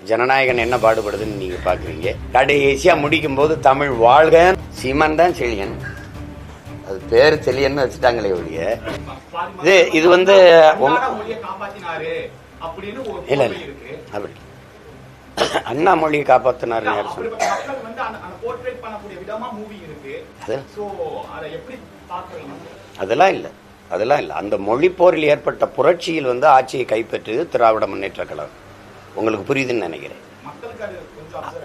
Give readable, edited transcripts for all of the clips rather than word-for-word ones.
ஜனநாயகன் என்ன பாடுபடுதுன்னு நீங்க பாக்குறீங்க. கடைசியா முடிக்கும் போது தமிழ் வாழ்க சீமான் தான் செழியன், அது பேரு செழியன்னு வச்சுட்டாங்களே ஒழிய இது வந்து இல்ல அப்படி அண்ணா மொழியை காப்பாத்தினாரு. அதெல்லாம் இல்ல, அதெல்லாம் இல்ல. அந்த மொழி போரில் ஏற்பட்ட புரட்சியில் வந்து ஆட்சியை கைப்பற்றியது திராவிட முன்னேற்ற கழகம். உங்களுக்கு புரியுதுன்னு நினைக்கிறேன்.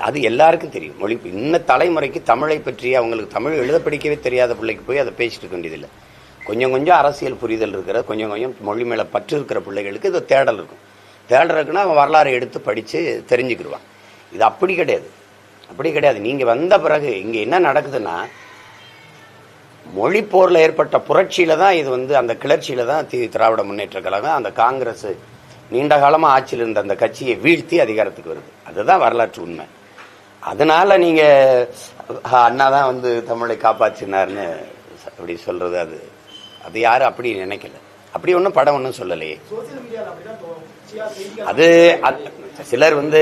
அது எல்லாருக்கும் தெரியும். மொழி இன்ன தலைமுறைக்கு தமிழை பற்றி அவங்களுக்கு தமிழ் எழுத படிக்கவே தெரியாத பிள்ளைக்கு போய் அதை பேசிட்டு இருக்க வேண்டியதில்லை. கொஞ்சம் கொஞ்சம் அரசியல் புரிதல் இருக்கிற, கொஞ்சம் கொஞ்சம் மொழி மேல பற்று இருக்கிற பிள்ளைகளுக்கு இது தேடல் இருக்கும். தேடல் இருக்குன்னா அவன் வரலாறு எடுத்து படித்து தெரிஞ்சுக்கிடுவான். இது அப்படி கிடையாது, அப்படி கிடையாது. நீங்கள் வந்த பிறகு இங்கே என்ன நடக்குதுன்னா, மொழி போரில் ஏற்பட்ட புரட்சியில தான் இது வந்து அந்த கிளர்ச்சியில தான் திராவிட முன்னேற்ற கழகம் அந்த காங்கிரஸ் நீண்ட காலமாக ஆட்சியில் இருந்த அந்த கட்சியை வீழ்த்தி அதிகாரத்துக்கு வருது. அதுதான் வரலாற்று உண்மை. அதனால நீங்க அண்ணா தான் வந்து தமிழை காப்பாற்றினார்னு அப்படி சொல்றது, அது அது யாரும் அப்படி நினைக்கல. அப்படி ஒன்றும் படம் ஒன்றும் சொல்லலையே. அது சிலர் வந்து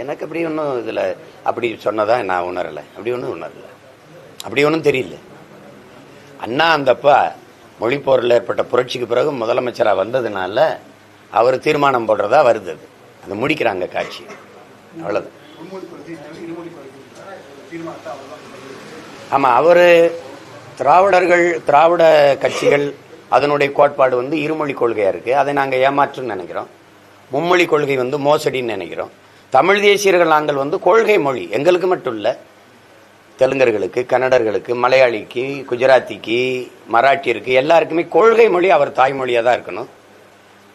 எனக்கு அப்படி ஒன்றும் இதுல அப்படி சொன்னதா நான் உணரலை. அப்படி ஒன்றும் உணரல, அப்படி ஒன்றும் தெரியல. அண்ணா அந்தப்ப மொழி போரில் ஏற்பட்ட புரட்சிக்கு பிறகு முதலமைச்சராக வந்ததுனால அவர் தீர்மானம் போடுறதா வருது. அது முடிக்கிறாங்க காட்சி, அவ்வளவுதான். ஆமா, அவரு திராவிட கட்சிகள் அதனுடைய கோட்பாடு வந்து இருமொழி கொள்கையா இருக்கு. அதை நாங்க ஏமாற்றுன்னு நினைக்கிறோம். மும்மொழி கொள்கை வந்து மோசடின்னு நினைக்கிறோம். தமிழ் தேசியர்கள் நாங்கள் வந்து கொள்கை மொழி எங்களுக்கு மட்டும் இல்ல, தெலுங்கர்களுக்கு, கன்னடர்களுக்கு, மலையாளிக்கு, குஜராத்திக்கு, மராட்டியருக்கு எல்லாருக்குமே கொள்கை மொழி அவர் தாய்மொழியா தான் இருக்கணும்.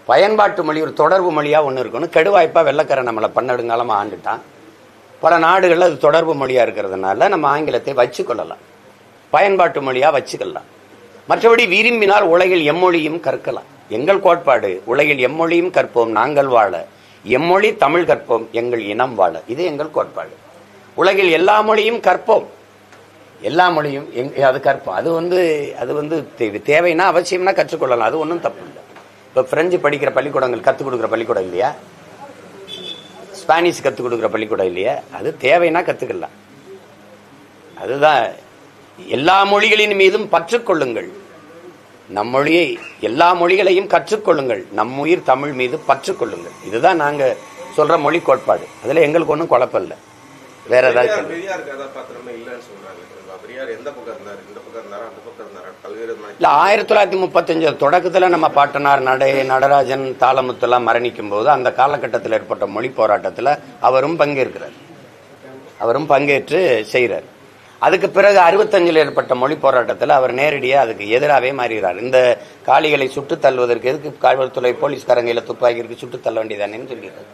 பயன்பாட்டு மொழி ஒரு தொடர்பு மொழியா ஒன்று இருக்கணும். கெடுவாய்ப்பா வெள்ளக்கார நம்மளை பன்னெடுங்காலமா ஆண்டுட்டான். பல நாடுகளில் அது தொடர்பு மொழியா இருக்கிறதுனால நம்ம ஆங்கிலத்தை வச்சுக்கொள்ளலாம், பயன்பாட்டு மொழியா வச்சுக்கலாம். மற்றபடி விரும்பினால் உலகில் எம்மொழியும் கற்கலாம். எங்கள் கோட்பாடு உலகில் எம்மொழியும் கற்போம் நாங்கள் வாழ, எம்மொழி தமிழ் கற்போம் எங்கள் இனம் வாழ. இது எங்கள் கோட்பாடு. உலகில் எல்லா மொழியும் கற்போம், எல்லா மொழியும் அது கற்போம். அது வந்து தேவைன்னா அவசியம்னா கற்றுக்கொள்ளலாம். அது ஒன்றும் தப்பு இல்லை. இப்போ பிரெஞ்சு படிக்கிற பள்ளிக்கூடங்கள் கற்றுக் கொடுக்குற பள்ளிக்கூடம் இல்லையா, ஸ்பானிஷ் கற்றுக் கொடுக்குற பள்ளிக்கூடம் இல்லையா, அது தேவைன்னா கற்றுக்கலாம். அதுதான். எல்லா மொழிகளின் மீதும் பற்றுக்கொள்ளுங்கள், நம் மொழியை எல்லா மொழிகளையும் கற்றுக்கொள்ளுங்கள், நம் உயிர் தமிழ் மீது பற்றுக்கொள்ளுங்கள். இதுதான் நாங்க சொல்ற மொழி கோட்பாடு. அதுல எங்களுக்கு ஒன்றும் குழப்பம் இல்லை. வேற ஏதாவது இல்ல. 1935 தொடக்கத்துல நம்ம பாட்டனார் நடராஜன், தாளமுத்தெல்லாம் மரணிக்கும் போது அந்த காலகட்டத்தில் ஏற்பட்ட மொழி போராட்டத்துல அவரும் பங்கேற்று செய்யறார். அதுக்கு பிறகு 65 ஏற்பட்ட மொழி போராட்டத்தில் அவர் நேரடியாக அதுக்கு எதிராகவே மாறுகிறார். இந்த காளிகளை சுட்டு தள்ளுவதற்கு எதுக்கு காவல்துறை போலீஸ்காரங்க துப்பாக்கி இருக்கு, சுட்டு தள்ள வேண்டியதானேன்னு சொல்லிடுறாரு.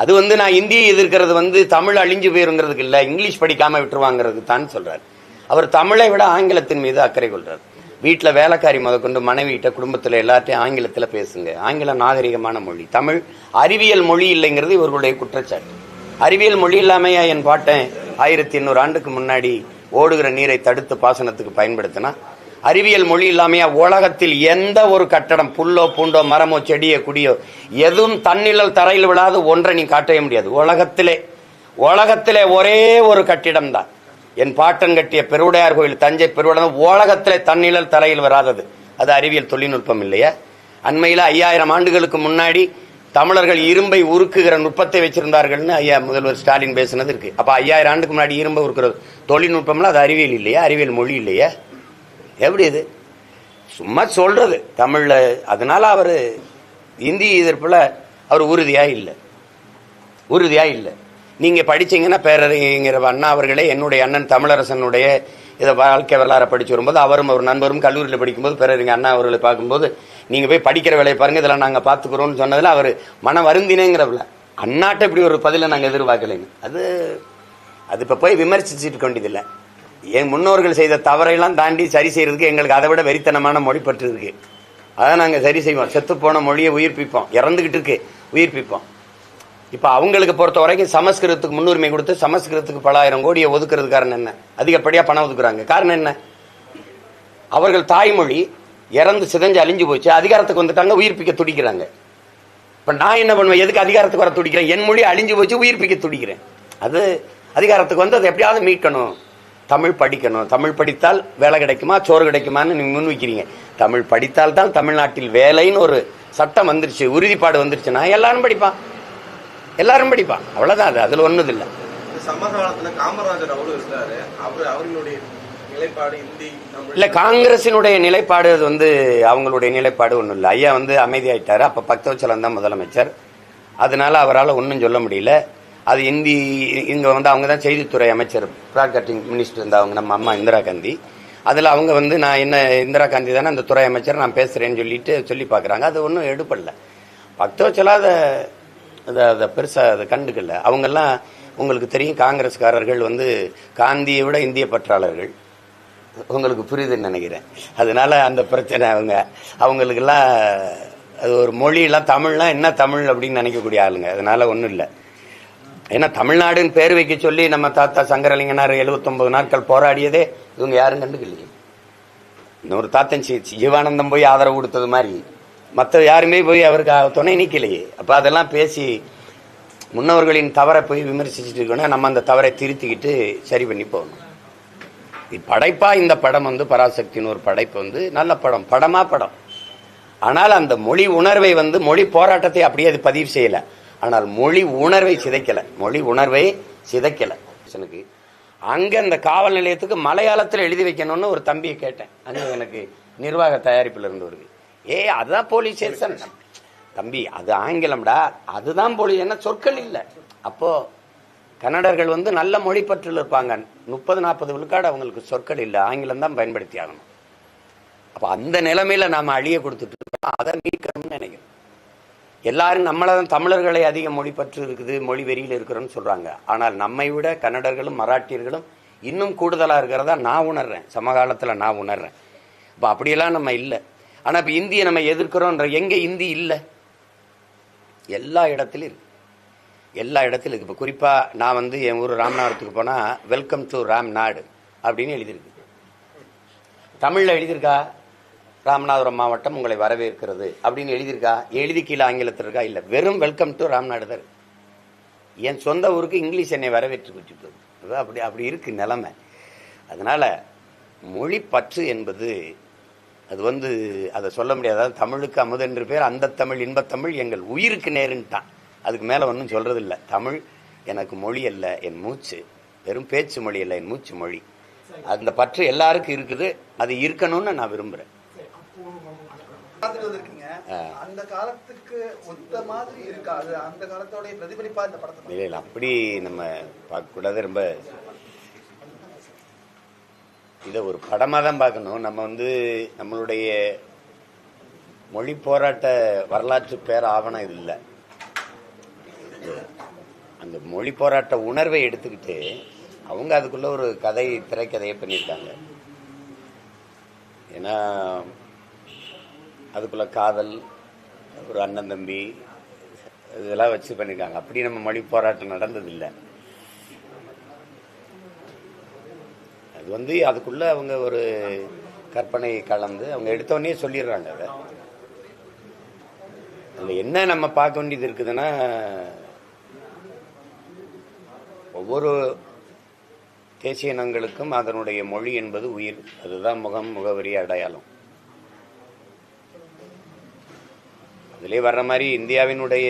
அது வந்து நான் இந்தியை எதிர்க்கிறது வந்து தமிழ் அழிஞ்சு போயிருங்கிறதுக்கு இல்லை, இங்கிலீஷ் படிக்காம விட்டுருவாங்கிறதுக்கு தான் சொல்றாரு. அவர் தமிழை விட ஆங்கிலத்தின் மீது அக்கறை கொள்றார். வீட்டில் வேலைக்காரி முதற்கொண்டு மனைவிட்ட குடும்பத்தில் எல்லாத்தையும் ஆங்கிலத்தில் பேசுங்க, ஆங்கிலம் நாகரிகமான மொழி, தமிழ் அறிவியல் மொழி இல்லைங்கிறது இவர்களுடைய குற்றச்சாட்டு. அறிவியல் மொழி இல்லாமையா என் பாட்டேன் 1800 ஆண்டுக்கு முன்னாடி ஓடுகிற நீரை தடுத்து பாசனத்துக்கு பயன்படுத்தினா? அறிவியல் மொழி இல்லாமையா உலகத்தில் எந்த ஒரு கட்டடம், புல்லோ பூண்டோ மரமோ செடியோ குடியோ எதுவும் தன்னிழல் தரையில் விழாது ஒன்றை நீ காட்டவே முடியாது. உலகத்திலே ஒரே ஒரு கட்டிடம் தான் என் பாட்டன் கட்டிய பெருவுடையார் கோயில், தஞ்சை பெருவுடையார், உலகத்திலே தன்னிழல் தரையில் வராதது. அது அறிவியல் தொழில்நுட்பம் இல்லையா? அண்மையில் 5000 ஆண்டுகளுக்கு முன்னாடி தமிழர்கள் இரும்பை உருக்குகிற நுட்பத்தை வச்சிருந்தார்கள்னு ஐயா முதல்வர் ஸ்டாலின் பேசினது இருக்கு. அப்ப 5000 ஆண்டுக்கு முன்னாடி இரும்பை உருக்குற தொழில்நுட்பம்லாம் அது அறிவியல் இல்லையா? அறிவியல் மொழி இல்லையா? எப்படி இது? சும்மா சொல்றது தமிழ்ல. அதனால அவரு இந்தி எதிர்ப்புல அவர் உறுதியா இல்லை. நீங்க படிச்சீங்கன்னா பேரறிஞர் அண்ணா அவர்களே, என்னுடைய அண்ணன் தமிழரசனுடைய இதை வாழ்க்கை வரலாறு படிச்சு வரும்போது அவரும் ஒரு நண்பரும் கல்லூரியில் படிக்கும்போது பேரறிஞர் அண்ணா அவர்களை பார்க்கும்போது நீங்க போய் படிக்கிற வேலையை பாருங்க, இதெல்லாம் நாங்க பாத்துக்கிறோம்னு சொன்னதுல அவர் மன வருந்தினேங்கிறவள அண்ணாட்ட இப்படி ஒரு பதில நாங்க எதிர்பார்க்கலைங்க. அது இப்ப போய் விமர்சிச்சுட்டு கொண்டதில்லை. என் முன்னோர்கள் செய்த தவறையெல்லாம் தாண்டி சரி செய்யறதுக்கு எங்களுக்கு அதை விட வெறித்தனமான மொழி பற்று இருக்கு. அதான் நாங்க சரி செய்வோம். செத்து போன மொழியை உயிர்ப்பிப்போம், இறந்துகிட்டு இருக்கு உயிர்ப்பிப்போம். இப்ப அவங்களுக்கு பொறுத்த வரைக்கும் சமஸ்கிருதத்துக்கு முன்னுரிமை கொடுத்து சமஸ்கிருதத்துக்கு பல ஆயிரம் கோடியை ஒதுக்குறது காரணம் என்ன? அதிகப்படியா பணம் ஒதுக்குறாங்க. காரணம் என்ன? அவர்கள் தாய்மொழி இறந்து சிதைஞ்சு அழிஞ்சு போச்சு, அதிகாரத்துக்கு வந்துட்டாங்க, உயிர்ப்பிக்க துடிக்கிறாங்க. இப்ப நான் என்ன பண்ணுவேன்? எதுக்கு அதிகாரத்துக்கு வர துடிக்கிறேன்? என் மொழி அழிஞ்சு போச்சு, உயிர்ப்பிக்க துடிக்கிறேன். அது அதிகாரத்துக்கு வந்து அதை எப்படியாவது மீட்கணும். தமிழ் படிக்கணும். தமிழ் படித்தால் வேலை கிடைக்குமா, சோறு கிடைக்குமான்னு நீங்க முன் வைக்கிறீங்க. தமிழ் படித்தால் தான் தமிழ்நாட்டில் வேலைன்னு ஒரு சட்டம் வந்துருச்சு, உறுதிப்பாடு வந்துருச்சுன்னா எல்லாரும் படிப்பான், எல்லாரும் படிப்பான். அவ்வளவுதான். அது அதுல ஒண்ணுது இல்லை. சமகாலத்துல காமராஜர் அவரு இருந்தாரு, அவர்களுடைய நிலைப்பாடு இந்தி இல்ல, காங்கிரசினுடைய நிலைப்பாடு அது வந்து அவங்களுடைய நிலைப்பாடு ஒன்றும் இல்லை. ஐயா வந்து அமைதியாயிட்டாரு. அப்ப பக்தவச்சலம் தான் முதலமைச்சர், அதனால அவரால் ஒன்றும் சொல்ல முடியல. அது இந்தி இங்க வந்து அவங்க தான் செய்தித்துறை அமைச்சர், ப்ராட்காஸ்டிங் மினிஸ்டர் இருந்தாங்க நம்ம அம்மா இந்திரா காந்தி. அதில் அவங்க வந்து நான் என்ன இந்திரா காந்தி தானே அந்த துறை அமைச்சர், நான் பேசுறேன்னு சொல்லிட்டு சொல்லி பார்க்குறாங்க. அது ஒன்றும் எடுப்படல. பக்தவச்சலா அதை பெருசாக அதை கண்டுக்கல. அவங்கெல்லாம் உங்களுக்கு தெரியும், காங்கிரஸ்காரர்கள் வந்து காந்தியை விட இந்திய பற்றாளர்கள், உங்களுக்கு புரியுதுன்னு நினைக்கிறேன். அதனால அந்த பிரச்சனை அவங்களுக்கெல்லாம் அது ஒரு மொழியெல்லாம் தமிழ்லாம் என்ன தமிழ் அப்படின்னு நினைக்கக்கூடிய ஆளுங்க. அதனால ஒன்றும் இல்லை. ஏன்னா தமிழ்நாடுன்னு பேர் வைக்க சொல்லி நம்ம தாத்தா சங்கரலிங்கனார் 79 நாட்கள் போராடியதே இவங்க யாரும் கண்டுக்கலையே. இன்னொரு தாத்தன் ஜீவானந்தம் போய் ஆதரவு கொடுத்தது மாதிரி மற்ற யாருமே போய் அவருக்கு துணை நீக்கலையே. அப்ப அதெல்லாம் பேசி முன்னவர்களின் தவறை போய் விமர்சிச்சுட்டு இருக்கணும். நம்ம அந்த தவறை திருத்திக்கிட்டு சரி பண்ணி போகணும். படைப்பா இந்த படம் வந்து பராசக்தின்னு ஒரு படைப்பு வந்து நல்ல படம், படமா படம். ஆனால் அந்த மொழி உணர்வை வந்து மொழி போராட்டத்தை அப்படியே அது பதிவு செய்யல. ஆனால் மொழி உணர்வை சிதைக்கல, மொழி உணர்வை சிதைக்கல. அங்க அந்த காவல் நிலையத்துக்கு மலையாளத்தில் எழுதி வைக்கணும்னு ஒரு தம்பியை கேட்டேன். அங்க எனக்கு நிர்வாக தயாரிப்பில் இருந்தவருக்கு, அதுதான் போலீஸ் ஸ்டேஷன் தம்பி, அது ஆங்கிலம்டா, அதுதான் போலீஸ், என்ன சொற்கள் இல்லை. அப்போ கன்னடர்கள் வந்து நல்ல மொழி பற்றில் இருப்பாங்க, 30-40 விழுக்காடு அவங்களுக்கு சொற்கள் இல்லை, ஆங்கிலம் தான் பயன்படுத்தி ஆகணும். அப்ப அந்த நிலைமையில நாம அழிய கொடுத்துட்டு இருக்கோம். அதை நீக்கணும்னு நினைக்கிறேன். எல்லாரும் நம்மளதான் தமிழர்களை அதிக மொழி பற்று இருக்குது, மொழி வெறியில் இருக்கிறோம்னு சொல்றாங்க. ஆனால் நம்மை விட கன்னடர்களும் மராட்டியர்களும் இன்னும் கூடுதலா இருக்கிறதா நான் உணர்றேன், சமகாலத்துல நான் உணர்றேன். இப்ப அப்படியெல்லாம் நம்ம இல்லை. ஆனா இப்ப இந்தியை நம்ம எதிர்க்கிறோம். எங்க இந்தி இல்லை? எல்லா இடத்திலும் இருக்கு, எல்லா இடத்திலும் இருக்கு. இப்ப குறிப்பா நான் வந்து என் ஊர் ராமநாதத்துக்கு போனா வெல்கம் டு ராம் நாடு அப்படின்னு எழுதியிருக்கு. தமிழ்ல எழுதியிருக்கா? ராமநாதபுரம் மாவட்டம் உங்களை வரவேற்கிறது அப்படின்னு எழுதியிருக்கா? எழுதி கீழே ஆங்கிலத்தில் இருக்கா? இல்ல, வெறும் வெல்கம் டு ராம்நாடு தான். என் சொந்த ஊருக்கு இங்கிலீஷ் என்னை வரவேற்று வச்சுட்டு அப்படி அப்படி இருக்கு நிலைமை. அதனால மொழி பற்று என்பது அது வந்து அதை சொல்ல முடியாது. அதாவது தமிழுக்கு அமுதென்று பேர், அந்த தமிழ் இன்பத்தமிழ் எங்கள் உயிருக்கு நேருன்ட்டான். அதுக்கு மேல ஒன்றும் சொல்றது இல்லை. தமிழ் எனக்கு மொழி அல்ல, என் மூச்சு, வெறும் பேச்சு மொழி அல்ல, என் மூச்சு மொழி. அந்த பற்று எல்லாருக்கும் இருக்குது, அது இருக்கணும்னு நான் விரும்புறேன். அந்த காலத்துக்கு ஒத்த மாதிரி இருக்காது, அந்த காலத்தோட பிரதிபலிப்பா இந்த படத்தை இல்லை அப்படி நம்ம பார்க்க கூடாது. ரொம்ப இதை ஒரு படமா தான் பார்க்கணும். நம்ம வந்து நம்மளுடைய மொழி போராட்ட வரலாற்று பேர் ஆவணம் இது இல்லை. அந்த மொழி போராட்ட உணர்வை எடுத்துக்கிட்டு அவங்க அதுக்குள்ள ஒரு கதை, திரைக்கதையை பண்ணியிருக்காங்க. ஏன்னா அதுக்குள்ள காதல், ஒரு அண்ணன் தம்பி, இதெல்லாம் வச்சு பண்ணிருக்காங்க. அப்படி நம்ம மொழி போராட்டம் நடந்ததில்லை. அது வந்து அதுக்குள்ள அவங்க ஒரு கற்பனை கலந்து அவங்க எடுத்தோடனே சொல்லிடுறாங்க. அதை அதுல என்ன நம்ம பார்க்க வேண்டியது இருக்குதுன்னா, ஒவ்வொரு தேசிய இனங்களுக்கும் அதனுடைய மொழி என்பது உயிர். அதுதான் முகம், முகவரி, அடையாளம். அதிலே வர்ற மாதிரி இந்தியாவினுடைய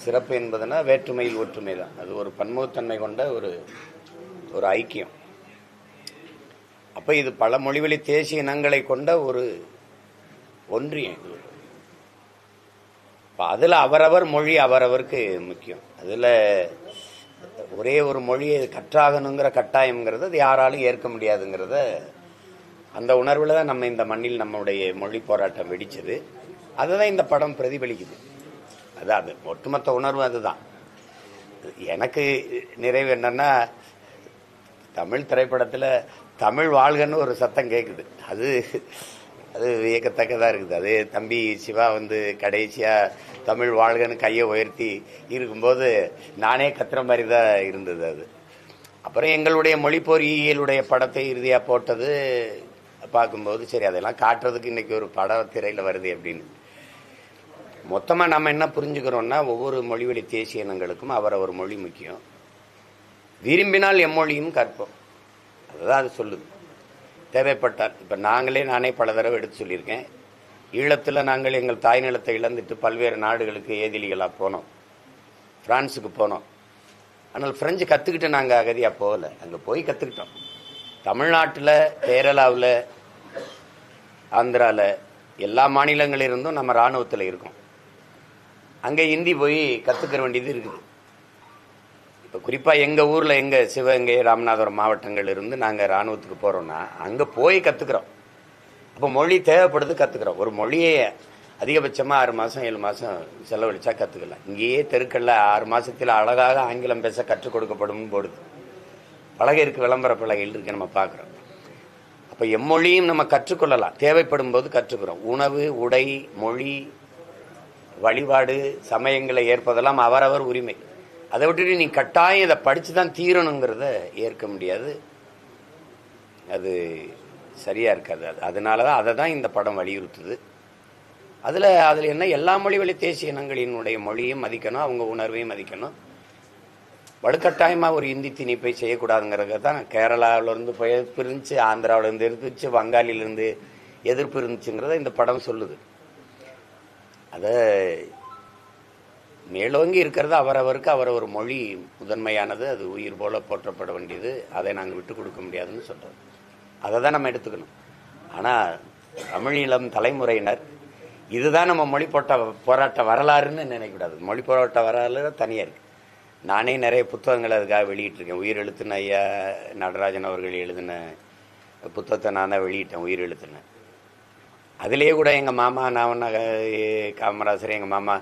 சிறப்பு என்பதுனா வேற்றுமையில் ஒற்றுமை தான். அது ஒரு பன்முகத்தன்மை கொண்ட ஒரு ஐக்கியம். அப்ப இது பல மொழிவழி தேசிய இனங்களை கொண்ட ஒரு ஒன்றியம். அதுல அவரவர் மொழி அவரவருக்கு முக்கியம். அதுல ஒரே ஒரு மொழியை கற்றாகணுங்கிற கட்டாயம்ங்கிறது அது யாராலும் ஏற்க முடியாதுங்கிறத அந்த உணர்வுல தான் நம்ம இந்த மண்ணில் நம்முடைய மொழி போராட்டம் வெடிச்சது. அதுதான் இந்த படம் பிரதிபலிக்குது. அது ஒட்டுமொத்த உணர்வு அதுதான். எனக்கு நிறைவு என்னன்னா, தமிழ் திரைப்படத்தில் தமிழ் வாழ்கன்னு ஒரு சத்தம் கேட்குது. அது வியக்கத்தக்கதாக இருக்குது. அது தம்பி சிவா வந்து கடைசியா தமிழ் வாழ்கன்னு கையை உயர்த்தி இருக்கும்போது நானே கத்துற மாதிரி தான் இருந்தது. அது அப்புறம் எங்களுடைய மொழி பொறியியலுடைய படத்தை இறுதியாக போட்டது பார்க்கும்போது சரி அதெல்லாம் காட்டுறதுக்கு இன்றைக்கி ஒரு பட திரையில் வருது அப்படின்னு. மொத்தமாக நம்ம என்ன புரிஞ்சுக்கிறோன்னா ஒவ்வொரு மொழிவழி தேசிய இனங்களுக்கும் அவரவர் மொழி முக்கியம். விரும்பினால் எம்மொழியும் கற்போம், அதுதான் அது சொல்லுது. தேவைப்பட்டால் இப்போ நானே பல தடவை எடுத்து சொல்லியிருக்கேன். ஈழத்தில் நாங்கள் எங்கள் தாய் நிலத்தை இழந்துட்டு பல்வேறு நாடுகளுக்கு ஏதிலிகளாக போனோம். ஃப்ரான்ஸுக்கு போனோம். ஆனால் ஃப்ரெஞ்சு கற்றுக்கிட்டு நாங்கள் அகதியாக போகலை, அங்கே போய் கற்றுக்கிட்டோம். தமிழ்நாட்டில், கேரளாவில், ஆந்திராவில் எல்லா மாநிலங்களிலிருந்தும் நம்ம இராணுவத்தில் இருக்கோம். அங்கே ஹிந்தி போய் கற்றுக்கிற வேண்டியது இருக்குது. இப்போ குறிப்பாக எங்கள் ஊரில் எங்கள் சிவகங்கை, ராமநாதபுரம் மாவட்டங்கள் இருந்து நாங்கள் இராணுவத்துக்கு போகிறோன்னா அங்கே போய் கற்றுக்குறோம். அப்போ மொழி தேவைப்படுது, கற்றுக்குறோம். ஒரு மொழியை அதிகபட்சமாக 6 மாதம் 7 மாதம் செலவழிச்சா கற்றுக்கலாம். இங்கேயே தெருக்களில் 6 மாதத்தில் அழகாக ஆங்கிலம் பேச கற்றுக் கொடுக்கப்படும் போடுது. பலகை இருக்குது, விளம்பர பலகையில் இருக்குது, நம்ம பார்க்குறோம். அப்போ எம்மொழியும் நம்ம கற்றுக்கொள்ளலாம், தேவைப்படும் போது கற்றுக்கிறோம். உணவு, உடை, மொழி, வழிபாடு, சமயங்களை ஏற்பதெல்லாம் அவரவர் உரிமை. அதை விட்டுட்டு நீ கட்டாயம் இதை படித்து தான் தீரணுங்கிறத ஏற்க முடியாது. அது சரியாக இருக்காது. அதனால தான் அதை தான் இந்த படம் வலியுறுத்துது. அதில் என்ன, எல்லா மொழி வழி தேசிய இனங்களினுடைய மொழியும் மதிக்கணும், அவங்க உணர்வையும் மதிக்கணும். வலுக்கட்டாயமாக ஒரு இந்தி திணிப்பை செய்யக்கூடாதுங்கிறத தான் கேரளாவிலேருந்து எதிர்ப்பு இருந்துச்சு, ஆந்திராவிலேருந்து இருந்துச்சு, வங்காளிலேருந்து எதிர்ப்பு இருந்துச்சுங்கிறத இந்த படம் சொல்லுது. அதை மேலோங்கி இருக்கிறது அவரவருக்கு அவரவர் மொழி முதன்மையானது, அது உயிர் போல போற்றப்பட வேண்டியது, அதை நாங்கள் விட்டு கொடுக்க முடியாதுன்னு சொல்கிறோம். அதை தான் நம்ம எடுத்துக்கணும். ஆனால் தமிழ் இளம் தலைமுறையினர் இதுதான் நம்ம மொழி போராட்ட வரலாறுன்னு நினைக்கக்கூடாது. மொழி போராட்ட வரலாறு தனியாக இருக்குது. நானே நிறைய புத்தகங்கள் அதுக்காக வெளியிட்டிருக்கேன். உயிர் எழுத்துன ஐயா நடராஜன் அவர்கள் எழுதின புத்தகத்தை நான் தான் வெளியிட்டேன், உயிர் எழுத்துன. அதிலே கூட எங்கள் மாமா காமராசர், எங்கள் மாமா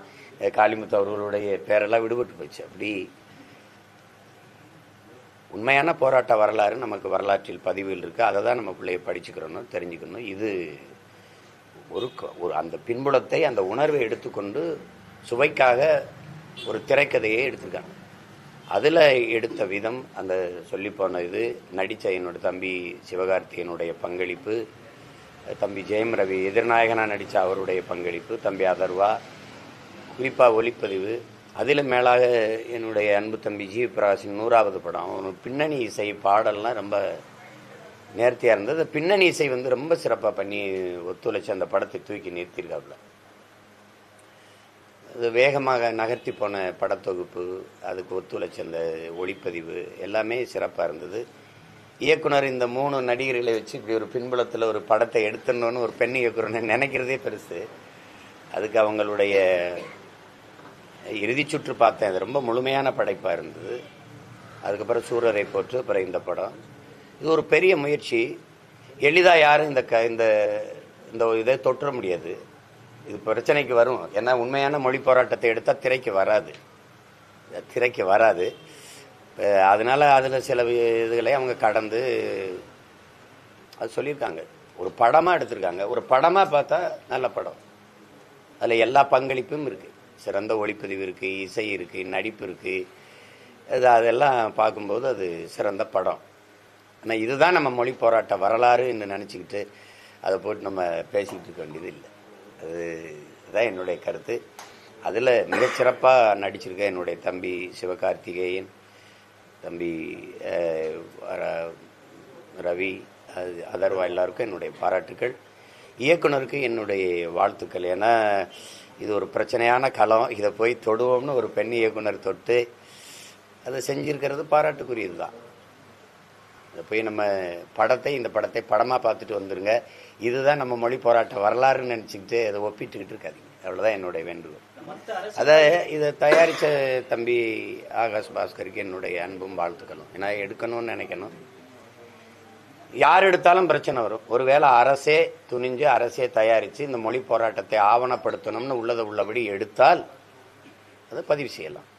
காளிமுத்து அவர்களுடைய பேரெல்லாம் விடுபட்டு போச்சு. அப்படி உண்மையான போராட்ட வரலாறு நமக்கு வரலாற்றில் பதிவில் இருக்குது. அதை தான் நம்ம பிள்ளைய படிச்சுக்கிறணும், தெரிஞ்சுக்கணும். இது ஒரு அந்த பின்புலத்தை, அந்த உணர்வை எடுத்துக்கொண்டு சுவைக்காக ஒரு திரைக்கதையை எடுத்திருக்காங்க. அதில் எடுத்த விதம், அந்த சொல்லிப்போன இது, நடித்த என்னோட தம்பி சிவகார்த்திகனுடைய பங்களிப்பு, தம்பி ஜெயம் ரவி எதிர்நாயகனாக நடித்த அவருடைய பங்களிப்பு, தம்பி அதர்வா, குறிப்பாக ஒளிப்பதிவு, அதில் மேலாக என்னுடைய அன்பு தம்பி ஜி பிரகாஷின் 100வது படம். ஒரு பின்னணி இசை பாடல்லாம் ரொம்ப நேர்த்தியாக இருந்தது. பின்னணி இசை ரொம்ப சிறப்பாக பண்ணி ஒத்துழைச்சி அந்த படத்தை தூக்கி நிறுத்தியிருக்காப்புல. அது வேகமாக நகர்த்தி போன படத்தொகுப்பு, அதுக்கு ஒத்துழைச்ச அந்த ஒளிப்பதிவு எல்லாமே சிறப்பாக இருந்தது. இயக்குனர் இந்த 3 நடிகர்களை வச்சு இப்படி ஒரு பின்புலத்தில் ஒரு படத்தை எடுத்துடணுன்னு ஒரு பெண் இயக்குனர்னு நினைக்கிறதே பெருசு. அதுக்கு அவங்களுடைய இறுதிச்சுற்று பார்த்தேன். அது ரொம்ப முழுமையான படைப்பாக இருந்தது. அதுக்கப்புறம் சூரரை போற்று, அப்புறம் இந்த படம். இது ஒரு பெரிய முயற்சி. எளிதாக யாரும் இந்த இதை தொற்ற முடியாது. இது பிரச்சனைக்கு வரும். ஏன்னா உண்மையான மொழி போராட்டத்தை எடுத்தால் திரைக்கு வராது. அதனால அதில் சில இதுகளை அவங்க கடந்து அது சொல்லியிருக்காங்க. ஒரு படமாக எடுத்திருக்காங்க. ஒரு படமாக பார்த்தா நல்ல படம். அதில் எல்லா பங்களிப்பும் இருக்குது. சிறந்த ஒளிப்பதிவு இருக்குது, இசை இருக்குது, நடிப்பு இருக்குது. அதெல்லாம் பார்க்கும்போது அது சிறந்த படம். ஆனால் இதுதான் நம்ம மொழி போராட்ட வரலாறு என்று நினச்சிக்கிட்டு அதை போட்டு நம்ம பேசிக்கிட்டு இருக்க வேண்டியது இல்லை. அதுதான் என்னுடைய கருத்து. அதில் மிகச்சிறப்பாக நடிச்சிருக்க என்னுடைய தம்பி சிவகார்த்திகேயன், தம்பி ரவி, அதர்வா எல்லாருக்கும் என்னுடைய பாராட்டுக்கள். இயக்குனருக்கு என்னுடைய வாழ்த்துக்கள். ஏன்னா இது ஒரு பிரச்சனையான களம். இதை போய் தொடுவோம்னு ஒரு பெண் இயக்குனர் தொட்டு அதை செஞ்சுருக்கிறது பாராட்டுக்குரியது தான். அதை போய் நம்ம இந்த படத்தை படமாக பார்த்துட்டு வந்துடுங்க. இதுதான் நம்ம மொழி போராட்ட வரலாறுன்னு நினச்சிக்கிட்டு அதை ஒப்பிட்டுக்கிட்டு இருக்காதிங்க. அவ்வளோதான் என்னுடைய வேண்டுகோள். இதை தயாரித்த தம்பி ஆகாஷ் பாஸ்கருக்கு என்னுடைய அன்பும் வாழ்த்துக்களும். ஏன்னா எடுக்கணும்னு நினைக்கணும். யார் எடுத்தாலும் பிரச்சனை வரும். ஒருவேளை அரசே துணிஞ்சு அரசே தயாரித்து இந்த மொழி போராட்டத்தை ஆவணப்படுத்தணும்னு உள்ளபடி எடுத்தால் அதை பதிவு செய்யலாம்.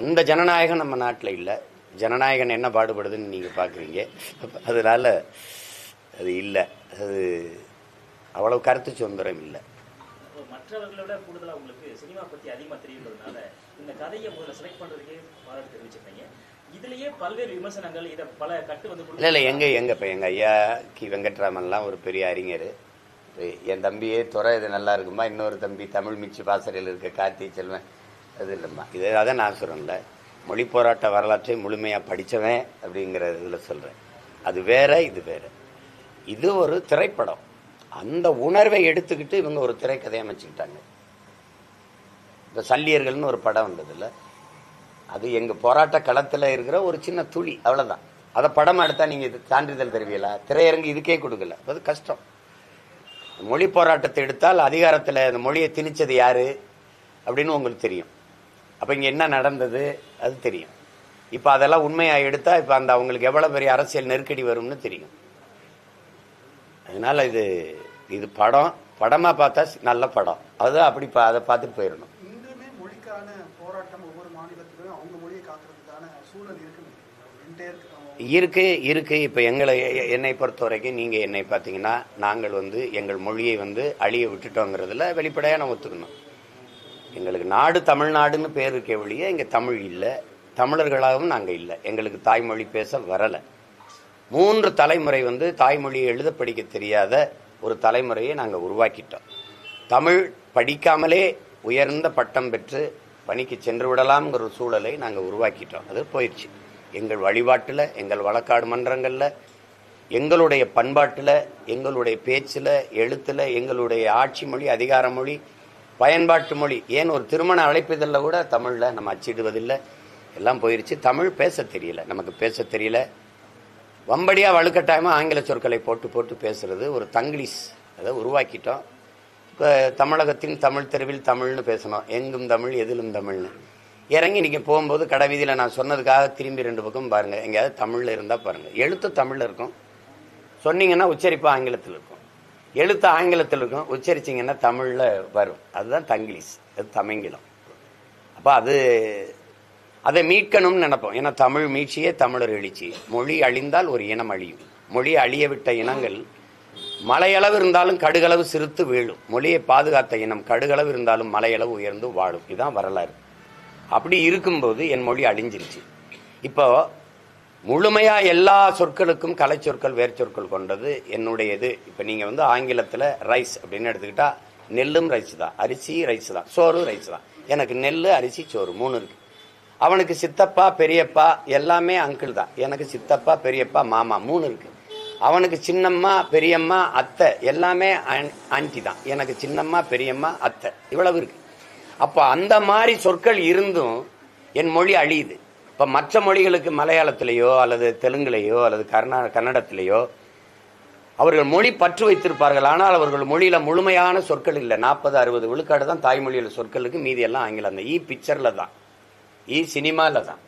அந்த ஜனநாயகம் நம்ம நாட்டில் இல்லை. ஜனநாயகன் என்ன பாடுபடுதுன்னு நீங்கள் பார்க்குறீங்க. அதனால அது இல்லை. அது அவ்வளவு கருத்து சுதந்திரம் இல்லை. மற்றவர்களை விட கூடுதலாக உங்களுக்கு சினிமா பற்றி அதிகமாக தெரியுறதுனால இந்த கதையை முதல்ல செலக்ட் பண்ணுறதுக்கே பாராட்டு தெரிவிச்சிருந்தீங்க. இதுலயே பல்வேறு விமர்சனங்கள் இத பல கட்டு வந்து இல்லை எங்க ஐயா கி வெங்கட்ராமன்லாம் ஒரு பெரிய அறிஞர். என் தம்பியே துறை இது நல்லா இருக்குமா, இன்னொரு தம்பி தமிழ் மிச்சி பாசறையில் இருக்க கார்த்தி செல்வன் அது இல்லைம்மா. இது அதான் நான் சொல்கிறேன்ல, மொழி போராட்ட வரலாற்றை முழுமையாக படித்தவன் அப்படிங்கிற இதில் சொல்கிறேன். அது வேற, இது வேற. இது ஒரு திரைப்படம். அந்த உணர்வை எடுத்துக்கிட்டு இவங்க ஒரு திரைக்கதையை அமைச்சுக்கிட்டாங்க. இப்போ சல்லியர்கள்னு ஒரு படம் வந்ததில்ல, அது எங்கள் போராட்ட களத்தில் இருக்கிற ஒரு சின்ன துளி, அவ்வளோதான். அதை படம் எடுத்தால் நீங்கள் இது சான்றிதழ் தருவீங்களா? திரையரங்கு இதுக்கே கொடுக்கல. அது கஷ்டம். மொழி போராட்டத்தை எடுத்தால் அதிகாரத்தில் அந்த மொழியை திணிச்சது யாரு அப்படின்னு உங்களுக்கு தெரியும். அப்போ இங்கே என்ன நடந்தது அது தெரியும். இப்போ அதெல்லாம் உண்மையாக எடுத்தால் இப்போ அந்த அவங்களுக்கு எவ்வளோ பெரிய அரசியல் நெருக்கடி வரும்னு தெரியும். அதனால இது படமாக பார்த்தா நல்ல படம். அதுதான் அப்படி அதை பார்த்துட்டு போயிடணும். இன்றுமே மொழிக்கான போராட்டம் ஒவ்வொரு மாநிலத்திலும் அவங்க மொழியை காக்கிறதுக்கான சூழல் இருக்கு. இப்போ என்னை பொறுத்த வரைக்கும் நீங்கள் என்னை பார்த்தீங்கன்னா, நாங்கள் எங்கள் மொழியை அழிய விட்டுட்டோங்கிறதுல வெளிப்படையாக நான் ஒத்துக்கணும். எங்களுக்கு நாடு தமிழ்நாடுன்னு பேர் இருக்க ஒழிய இங்கே தமிழ் இல்லை, தமிழர்களாகவும் நாங்கள் இல்லை. எங்களுக்கு தாய்மொழி பேச வரலை. 3 தலைமுறை தாய்மொழியை எழுத படிக்க தெரியாத ஒரு தலைமுறையை நாங்கள் உருவாக்கிட்டோம். தமிழ் படிக்காமலே உயர்ந்த பட்டம் பெற்று பணிக்கு சென்று விடலாம்ங்கிற ஒரு சூழலை நாங்கள் உருவாக்கிட்டோம். அது போயிடுச்சு. எங்கள் வழிபாட்டில், எங்கள் வழக்காடு மன்றங்களில், எங்களுடைய பண்பாட்டில், எங்களுடைய பேச்சில், எழுத்தில், எங்களுடைய ஆட்சி மொழி, அதிகார மொழி, பயன்பாட்டு மொழி, ஏன் ஒரு திருமண அழைப்பிதழில் கூட தமிழில் நம்ம அச்சிடுவதில்லை. எல்லாம் போயிடுச்சு. தமிழ் பேச தெரியல, நமக்கு பேச தெரியல. வம்படியாக வலுக்கட்டாயமாக ஆங்கில சொற்களை போட்டு பேசுறது ஒரு தங்கிலீஷ் அதை உருவாக்கிட்டோம். இப்போ தமிழகத்தின் தமிழ் தெருவில் தமிழ்னு பேசணும், எங்கும் தமிழ் எதிலும் தமிழ்னு. இறங்கி நீங்கள் போகும்போது கடை வீதியில் நான் சொன்னதுக்காக திரும்பி 2 பக்கம் பாருங்கள், எங்கேயாவது தமிழில் இருந்தால் பாருங்கள். எழுத்து தமிழில் இருக்கும், சொன்னீங்கன்னா உச்சரிப்பு ஆங்கிலத்தில் இருக்கும். எழுத்து ஆங்கிலத்தில் இருக்கும், உச்சரிச்சிங்கன்னா தமிழில் வரும். அதுதான் தங்கிலீஷ், அது தமிங்கிலம். அப்போ அதை மீட்கணும்னு நினைப்போம். ஏன்னா தமிழ் மீட்சியே தமிழர் எழுச்சி. மொழி அழிந்தால் ஒரு இனம் அழியும். மொழி அழிய விட்ட இனங்கள் மலையளவு இருந்தாலும் கடுகளவு சிறுத்து வீழும். மொழியை பாதுகாத்த இனம் கடுகளவு இருந்தாலும் மலையளவு உயர்ந்து வாழும். இதுதான் வரலாறு. அப்படி இருக்கும்போது என் மொழி அழிஞ்சிருச்சு. இப்போ முழுமையா எல்லா சொற்களுக்கும் கலை சொற்கள் வேர் சொற்கள் கொண்டது என்னுடைய இது. இப்போ நீங்கள் ஆங்கிலத்தில் ரைஸ் அப்படின்னு எடுத்துக்கிட்டா நெல்லும் ரைஸ் தான், அரிசி ரைஸ் தான், சோறு ரைஸ் தான். எனக்கு நெல், அரிசி, சோறு 3 இருக்கு. அவனுக்கு சித்தப்பா பெரியப்பா எல்லாமே அங்கிள் தான். எனக்கு சித்தப்பா பெரியப்பா மாமா 3 இருக்கு. அவனுக்கு சின்னம்மா பெரியம்மா அத்தை எல்லாமே ஆன்டி தான். எனக்கு சின்னம்மா பெரியம்மா அத்தை இவ்வளவு இருக்கு. அப்போ அந்த மாதிரி சொற்கள் இருந்தும் என் மொழி அழியுது. இப்போ மற்ற மொழிகளுக்கு மலையாளத்திலேயோ அல்லது தெலுங்குலேயோ அல்லது கன்னடத்திலேயோ அவர்கள் மொழி பற்று வைத்திருப்பார்கள். ஆனால் அவர்கள் மொழியில் முழுமையான சொற்கள் இல்லை. 40-60 விழுக்காடு தான் தாய்மொழியில் சொற்களுக்கு, மீதி எல்லாம் ஆங்கிலம் தான். பிக்சரில் தான், சினிமாவில் தான்.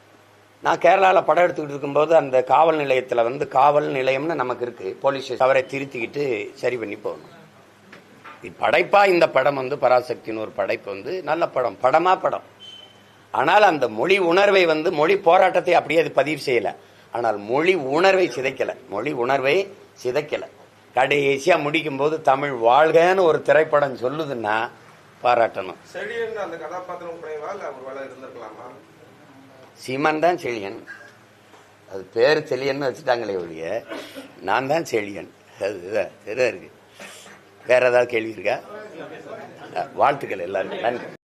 நான் கேரளாவில் படம் எடுத்துக்கிட்டு இருக்கும்போது அந்த காவல் நிலையத்தில் காவல் நிலையம்னு நமக்கு இருக்கு, போலீஸ் அவரை திருத்திக்கிட்டு சரி பண்ணி போகணும். படைப்பா இந்த படம் பராசக்தின்னு ஒரு படைப்பு நல்ல படம், படம். ஆனால் அந்த மொழி உணர்வை மொழி போராட்டத்தை அப்படியே அது பதிவு செய்யல. ஆனால் மொழி உணர்வை சிதைக்கல. கடைசியா முடிக்கும் போது தமிழ் வாழ்கன்னு ஒரு திரைப்படம் சொல்லுதுன்னா பாராட்டணும். அந்த கதாபாத்திரம் இருந்திருக்கலாமா? சீமான் தான் செழியன். அது பேர் செழியன்னு வச்சுட்டாங்களே ஒழிய நான் தான் செழியன். அதுதான் இருக்கு. வேற ஏதாவது கேள்வி இருக்கா? வாழ்த்துக்கள் எல்லாருக்கும். நன்றி.